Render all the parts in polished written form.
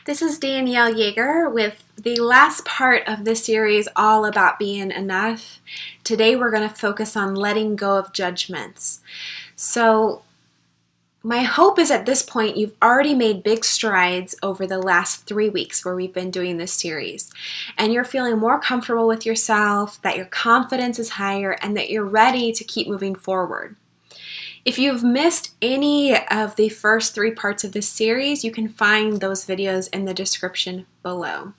This is Danielle Yeager with the last part of this series all about being enough. Today we're going to focus on letting go of judgments. So my hope is at this point you've already made big strides over the last 3 weeks where we've been doing this series. And you're feeling more comfortable with yourself, that your confidence is higher, and that you're ready to keep moving forward. If you've missed any of the first 3 parts of this series, you can find those videos in the description below.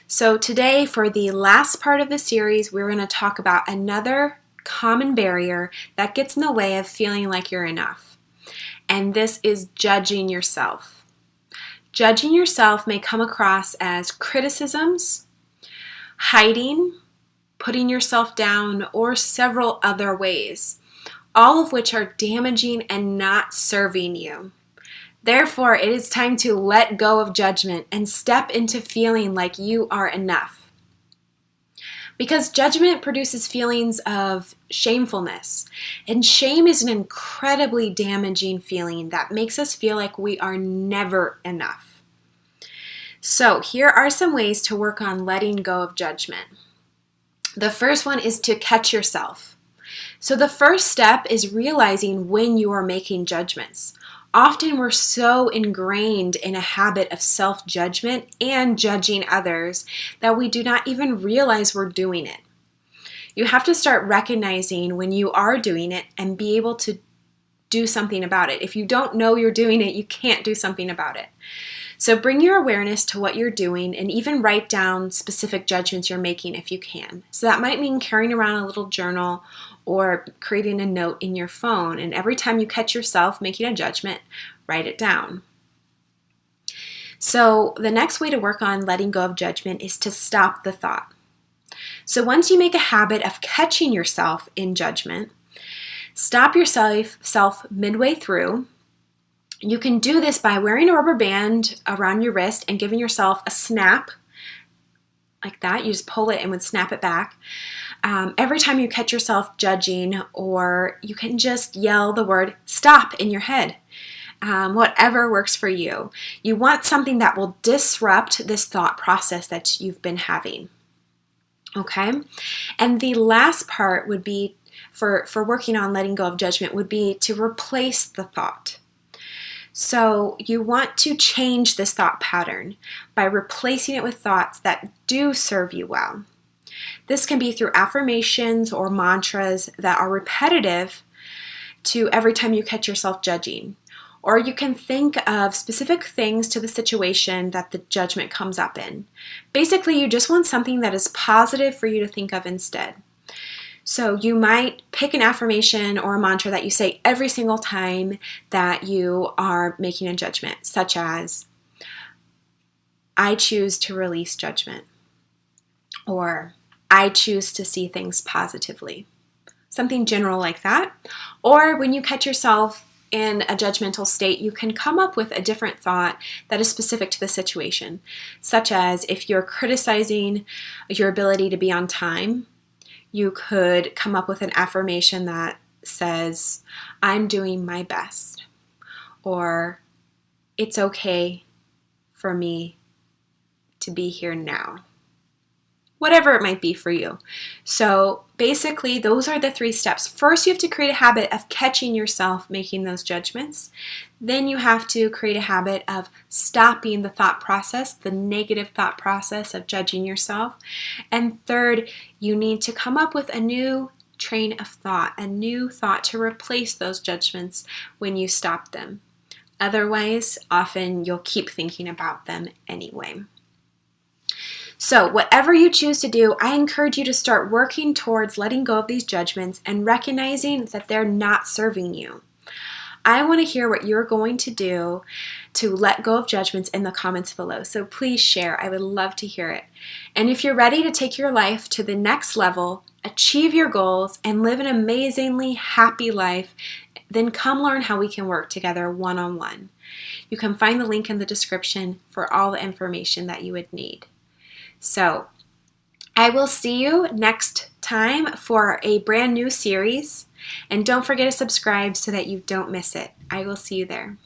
So today, for the last part of the series, we're going to talk about another common barrier that gets in the way of feeling like you're enough. And this is judging yourself. Judging yourself may come across as criticisms, hiding, putting yourself down, or several other ways, all of which are damaging and not serving you. Therefore, it is time to let go of judgment and step into feeling like you are enough. Because judgment produces feelings of shamefulness, and shame is an incredibly damaging feeling that makes us feel like we are never enough. So, here are some ways to work on letting go of judgment. The first one is to catch yourself. So the first step is realizing when you are making judgments. Often we're so ingrained in a habit of self-judgment and judging others that we do not even realize we're doing it. You have to start recognizing when you are doing it and be able to do something about it. If you don't know you're doing it, you can't do something about it. So bring your awareness to what you're doing and even write down specific judgments you're making if you can. So that might mean carrying around a little journal or creating a note in your phone. And every time you catch yourself making a judgment, write it down. So the next way to work on letting go of judgment is to stop the thought. So once you make a habit of catching yourself in judgment, stop yourself midway through. You can do this by wearing a rubber band around your wrist and giving yourself a snap like that. You just pull it and would snap it back. Every time you catch yourself judging, or you can just yell the word stop in your head. Whatever works for you. You want something that will disrupt this thought process that you've been having. Okay? And the last part would be, for working on letting go of judgment, would be to replace the thought. So you want to change this thought pattern by replacing it with thoughts that do serve you well. This can be through affirmations or mantras that are repetitive to every time you catch yourself judging. Or you can think of specific things to the situation that the judgment comes up in. Basically, you just want something that is positive for you to think of instead. So you might pick an affirmation or a mantra that you say every single time that you are making a judgment, such as, I choose to release judgment, or I choose to see things positively. Something general like that. Or when you catch yourself in a judgmental state, you can come up with a different thought that is specific to the situation, such as if you're criticizing your ability to be on time, you could come up with an affirmation that says, I'm doing my best, or it's okay for me to be here now. Whatever it might be for you. So basically, those are the 3 steps. First, you have to create a habit of catching yourself making those judgments. Then you have to create a habit of stopping the thought process, the negative thought process of judging yourself. And third, you need to come up with a new train of thought, a new thought to replace those judgments when you stop them. Otherwise, often you'll keep thinking about them anyway. So whatever you choose to do, I encourage you to start working towards letting go of these judgments and recognizing that they're not serving you. I want to hear what you're going to do to let go of judgments in the comments below. So please share. I would love to hear it. And if you're ready to take your life to the next level, achieve your goals, and live an amazingly happy life, then come learn how we can work together one-on-one. You can find the link in the description for all the information that you would need. So I will see you next time for a brand new series. And don't forget to subscribe so that you don't miss it. I will see you there.